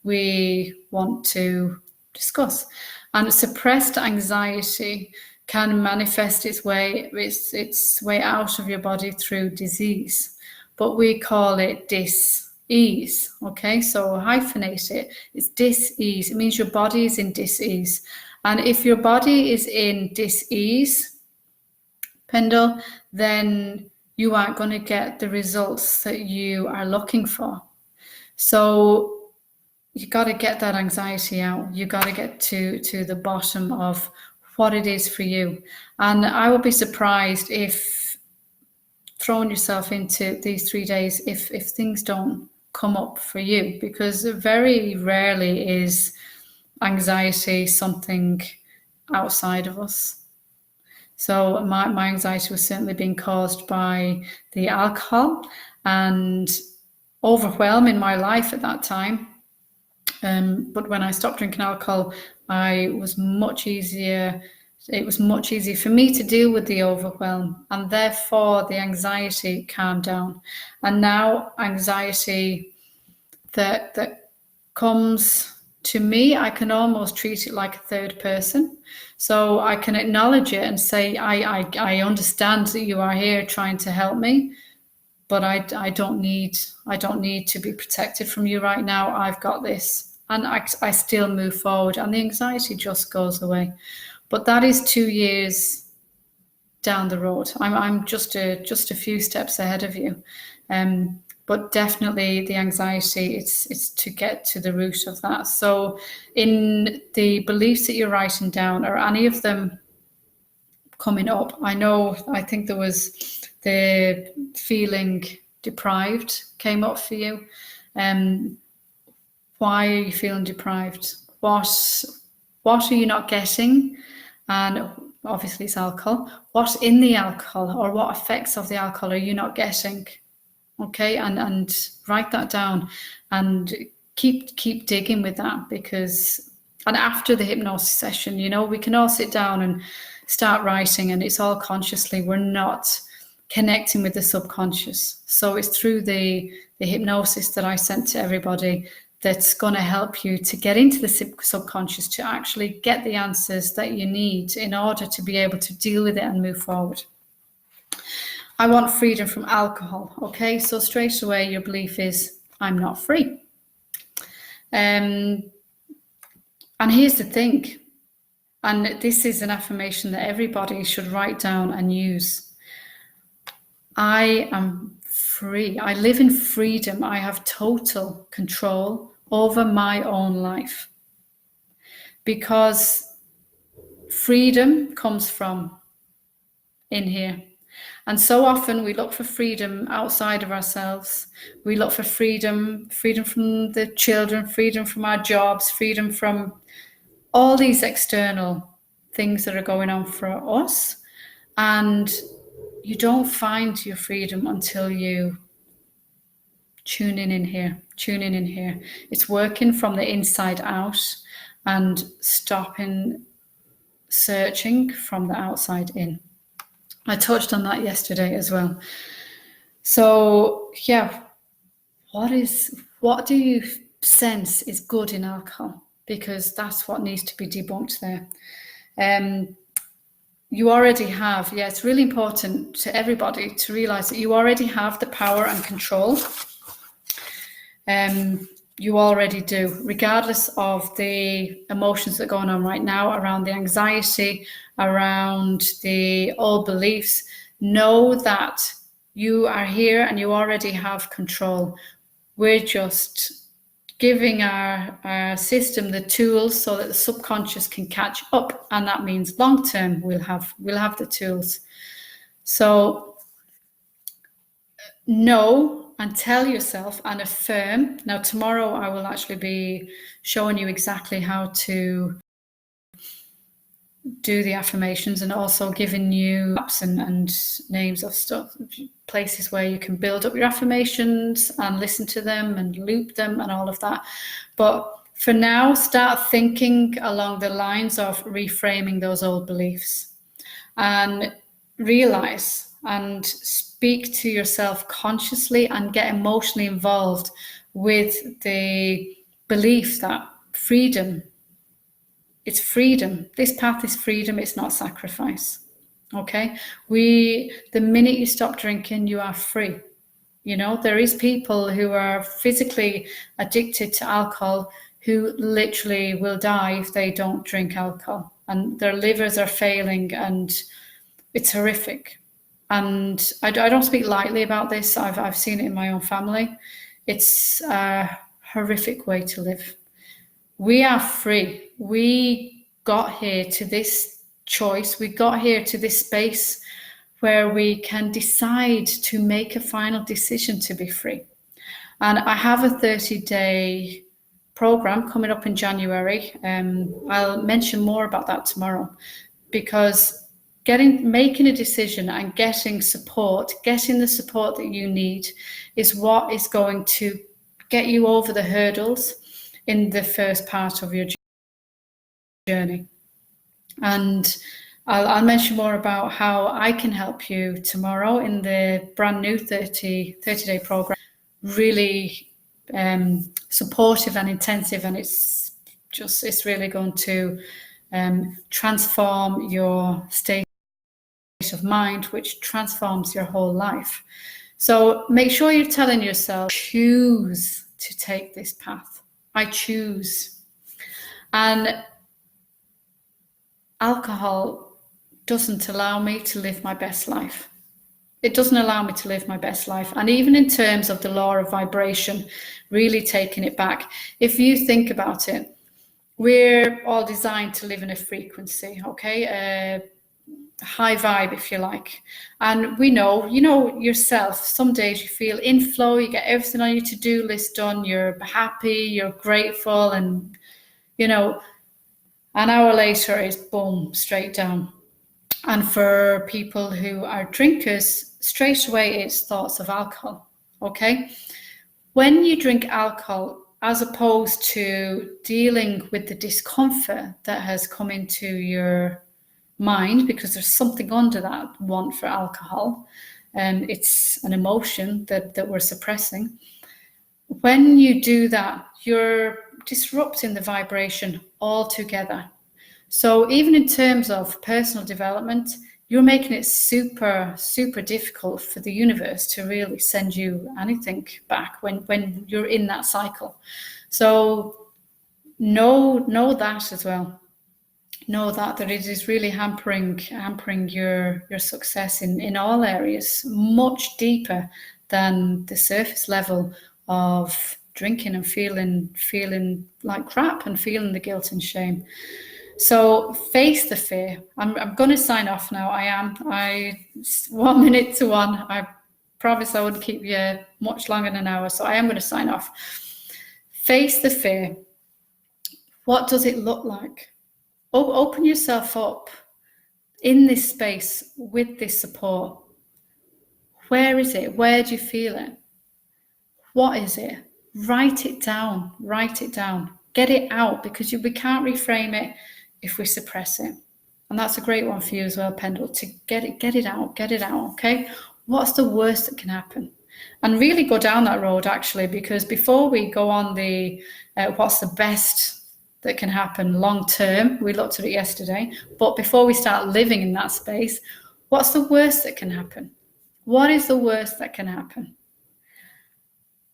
S1: we want to discuss. And suppressed anxiety can manifest its way out of your body through disease, but we call it dis-ease. Okay, so hyphenate it. It's dis-ease. It means your body is in dis-ease, and if your body is in dis-ease, Pendle, then you aren't going to get the results that you are looking for. So you got to get that anxiety out. You got to get to the bottom of what it is for you. And I would be surprised if throwing yourself into these 3 days, if things don't come up for you, because very rarely is anxiety something outside of us. So my anxiety was certainly being caused by the alcohol and overwhelm in my life at that time. But when I stopped drinking alcohol, it was much easier for me to deal with the overwhelm, and therefore the anxiety calmed down. And now anxiety that comes to me, I can almost treat it like a third person. So I can acknowledge it and say, I understand that you are here trying to help me, but I don't need to be protected from you right now. I've got this. And I still move forward, and the anxiety just goes away. But that is 2 years down the road. I'm just a few steps ahead of you. But definitely the anxiety, it's to get to the root of that. So in the beliefs that you're writing down, are any of them coming up? I think there was the feeling deprived came up for you. Why are you feeling deprived? What are you not getting? And obviously it's alcohol. What's in the alcohol, or what effects of the alcohol are you not getting? Okay, and write that down and keep digging with that, because, and after the hypnosis session, we can all sit down and start writing, and it's all consciously. We're not connecting with the subconscious. So it's through the hypnosis that I sent to everybody that's going to help you to get into the subconscious, to actually get the answers that you need in order to be able to deal with it and move forward. I want freedom from alcohol. Okay, so straight away your belief is, I'm not free. And here's the thing, and this is an affirmation that everybody should write down and use. I am free. I live in freedom. I have total control over my own life, because freedom comes from in here. And so often we look for freedom outside of ourselves. We look for freedom from the children, freedom from our jobs, freedom from all these external things that are going on for us. And you don't find your freedom until you tune in here. It's working from the inside out and stopping searching from the outside in. I touched on that yesterday as well. So yeah, what do you sense is good in alcohol? Because that's what needs to be debunked there. You already have, it's really important to everybody to realize that you already have the power and control. You already do, regardless of the emotions that are going on right now, around the anxiety, around the old beliefs. Know that you are here and you already have control. We're just giving our system the tools so that the subconscious can catch up, and that means long term we'll have the tools. So know and tell yourself and affirm. Now tomorrow I will actually be showing you exactly how to do the affirmations, and also giving you apps and names of stuff, places where you can build up your affirmations and listen to them and loop them and all of that. But For now, start thinking along the lines of reframing those old beliefs and realize and speak to yourself consciously and get emotionally involved with the belief that freedom, it's freedom. This path is freedom, it's not sacrifice. Okay? The minute you stop drinking, you are free. You know, there is people who are physically addicted to alcohol who literally will die if they don't drink alcohol, and their livers are failing, and it's horrific. And I don't speak lightly about this. I've seen it in my own family. It's a horrific way to live. We are free. We got here to this choice. We got here to this space where we can decide to make a final decision to be free. And I have a 30-day program coming up in January. I'll mention more about that tomorrow, because making a decision and getting the support that you need is what is going to get you over the hurdles in the first part of your journey. And I'll mention more about how I can help you tomorrow in the brand new 30-day program. Really supportive and intensive, and it's really going to transform your state of mind, which transforms your whole life. So make sure you're telling yourself, choose to take this path. I choose. And alcohol doesn't allow me to live my best life. It doesn't allow me to live my best life. And even in terms of the law of vibration, really taking it back, if you think about it, we're all designed to live in a frequency, okay? A high vibe, if you like. And we know, you know yourself, some days you feel in flow, you get everything on your to-do list done, you're happy, you're grateful, and, you know, an hour later it's boom, straight down. And for people who are drinkers, straight away it's thoughts of alcohol, okay? When you drink alcohol, as opposed to dealing with the discomfort that has come into your mind, because there's something under that want for alcohol, and it's an emotion that we're suppressing. When you do that, you're disrupting the vibration altogether. So even in terms of personal development, you're making it super, super difficult for the universe to really send you anything back when you're in that cycle. So know that as well. Know that it is really hampering your success in all areas, much deeper than the surface level of drinking and feeling like crap and feeling the guilt and shame. So face the fear. I'm going to sign off now. 1 minute to 1. I promise I wouldn't keep you much longer than an hour. So I am going to sign off. Face the fear. What does it look like? Open yourself up in this space with this support. Where is it? Where do you feel it? What is it? Write it down. Write it down. Get it out, because we can't reframe it if we suppress it. And that's a great one for you as well, Pendle, to get it out, okay? What's the worst that can happen? And really go down that road, actually, because before we go on the what's the best that can happen long term, we looked at it yesterday, but before we start living in that space, what's the worst that can happen? What is the worst that can happen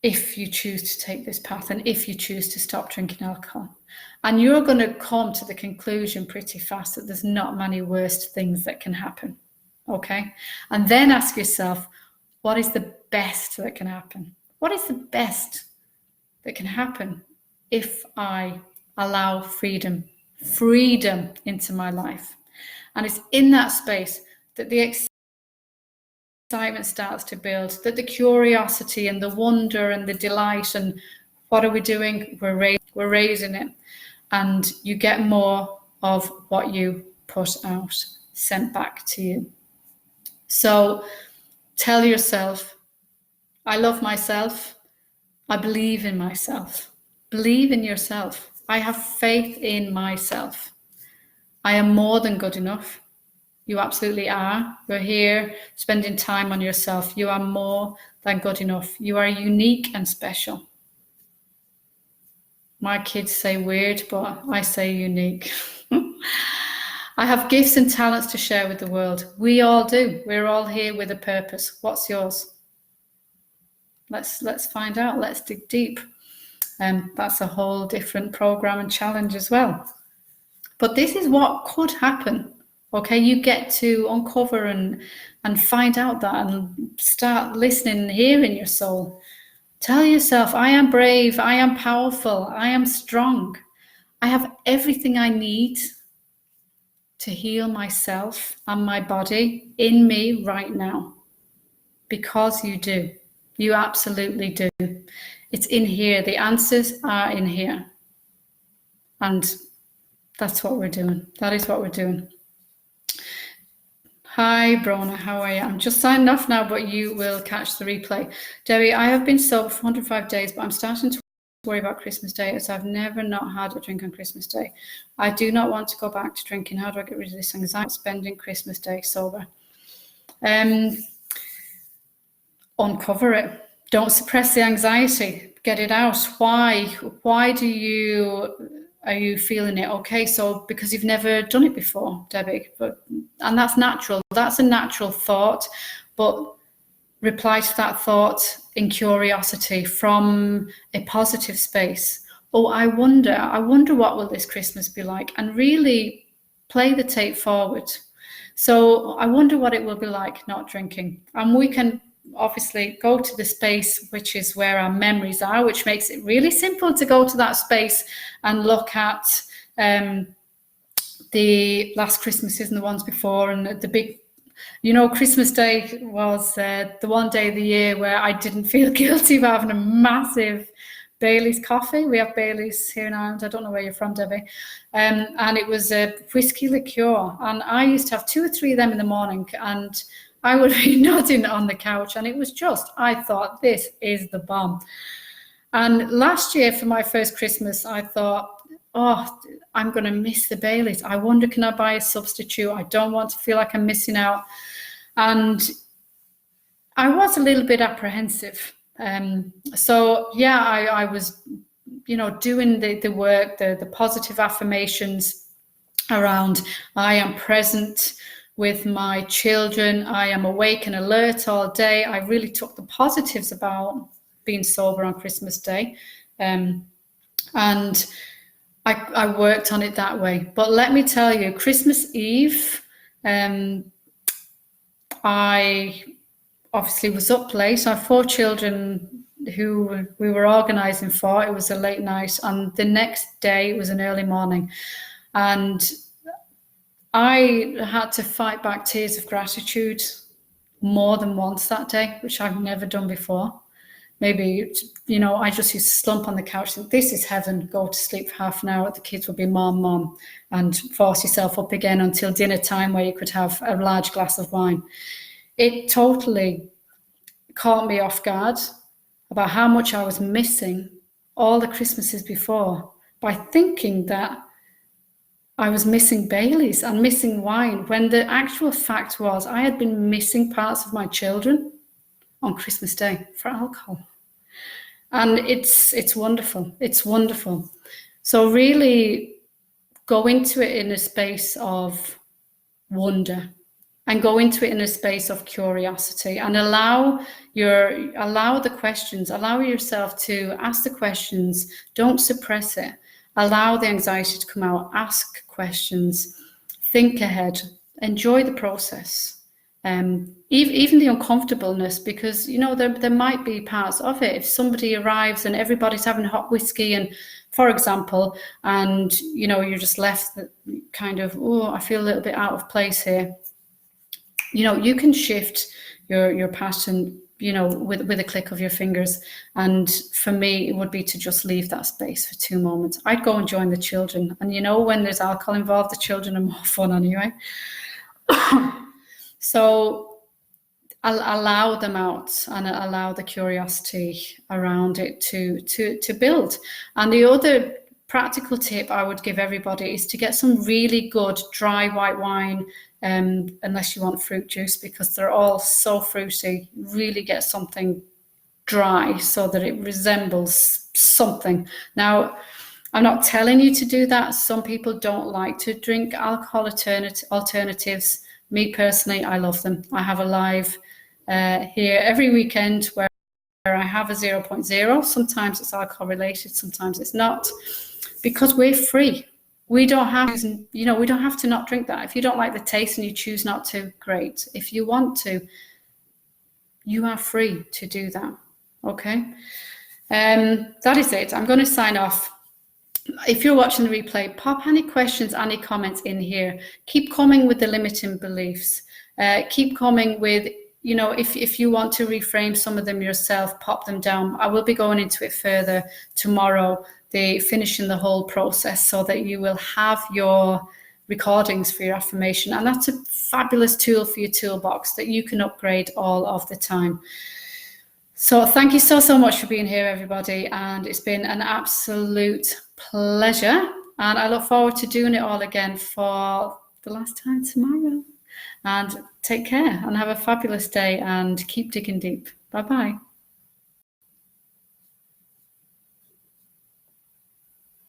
S1: if you choose to take this path and if you choose to stop drinking alcohol? And you're going to come to the conclusion pretty fast that there's not many worst things that can happen, okay? And then ask yourself, what is the best that can happen? What is the best that can happen if I allow freedom into my life? And it's in that space that the excitement starts to build, that the curiosity and the wonder and the delight, and what are we doing? We're raising it. And you get more of what you put out, sent back to you. So tell yourself, I love myself. I believe in myself. Believe in yourself. I have faith in myself. I am more than good enough. You absolutely are. You're here spending time on yourself. You are more than good enough. You are unique and special. My kids say weird, but I say unique. I have gifts and talents to share with the world. We all do. We're all here with a purpose. What's yours? Let's find out. Let's dig deep. That's a whole different program and challenge as well. But this is what could happen. Okay, you get to uncover and find out that and start listening and hearing your soul. Tell yourself, I am brave, I am powerful, I am strong. I have everything I need to heal myself and my body in me right now. Because you do. You absolutely do. It's in here. The answers are in here. And that's what we're doing. That is what we're doing. Hi, Brona, how are you? I'm just signing off now, but you will catch the replay. Debbie, I have been sober for 105 days, but I'm starting to worry about Christmas Day, as I've never not had a drink on Christmas Day. I do not want to go back to drinking. How do I get rid of this anxiety spending Christmas Day sober? Uncover it. Don't suppress the anxiety. Get it out. Why are you feeling it? Okay, so because you've never done it before, Debbie, and that's natural. That's a natural thought, but reply to that thought in curiosity from a positive space. Oh, I wonder what will this Christmas be like, and really play the tape forward. So I wonder what it will be like not drinking, and we can obviously go to the space which is where our memories are, which makes it really simple to go to that space and look at the last Christmases and the ones before, and the big, Christmas Day was the one day of the year where I didn't feel guilty about having a massive Bailey's coffee. We have Bailey's here in Ireland. I don't know where you're from, Debbie. And it was a whiskey liqueur, and I used to have 2 or 3 of them in the morning, and I would be nodding on the couch, and it was I thought, this is the bomb. And last year for my first Christmas, I thought, oh, I'm going to miss the Baileys. I wonder, can I buy a substitute? I don't want to feel like I'm missing out. And I was a little bit apprehensive. So yeah, I was, doing the work, the positive affirmations around I am present with my children, I am awake and alert all day. I really took the positives about being sober on Christmas Day. And I worked on it that way. But let me tell you, Christmas Eve, I obviously was up late. I have 4 children who we were organising for. It was a late night, and the next day it was an early morning. And I had to fight back tears of gratitude more than once that day, which I've never done before. Maybe, I just used to slump on the couch and think, this is heaven, go to sleep for half an hour. The kids would be mom, and force yourself up again until dinner time where you could have a large glass of wine. It totally caught me off guard about how much I was missing all the Christmases before by thinking that I was missing Baileys and missing wine, when the actual fact was I had been missing parts of my children on Christmas Day for alcohol. And it's wonderful. It's wonderful. So really go into it in a space of wonder, and go into it in a space of curiosity, and allow the questions, allow yourself to ask the questions. Don't suppress it. Allow the anxiety to come out, ask questions, think ahead, enjoy the process. Even the uncomfortableness, because, there might be parts of it. If somebody arrives and everybody's having hot whiskey, and, for example, and, you're just left kind of, oh, I feel a little bit out of place here. You can shift your pattern, with a click of your fingers. And for me, it would be to just leave that space for 2 moments. I'd go and join the children. And when there's alcohol involved, the children are more fun anyway. So I'll allow them out, and allow the curiosity around it to build. And the other practical tip I would give everybody is to get some really good dry white wine, unless you want fruit juice, because they're all so fruity. Really get something dry so that it resembles something. Now, I'm not telling you to do that. Some people don't like to drink alcohol alternatives. Me personally, I love them. I have a live here every weekend where I have a 0.0. Sometimes it's alcohol related, sometimes it's not, because we're free. We don't have to not drink that. If you don't like the taste and you choose not to, great. If you want to, you are free to do that. Okay. That is it. I'm going to sign off. If you're watching the replay, pop any questions, any comments in here. Keep coming with the limiting beliefs. Keep coming with, if you want to reframe some of them yourself, pop them down. I will be going into it further tomorrow, finishing the whole process, so that you will have your recordings for your affirmation. And that's a fabulous tool for your toolbox that you can upgrade all of the time. So thank you so much for being here, everybody. And it's been an absolute pleasure. And I look forward to doing it all again for the last time tomorrow. And take care and have a fabulous day and keep digging deep. Bye-bye.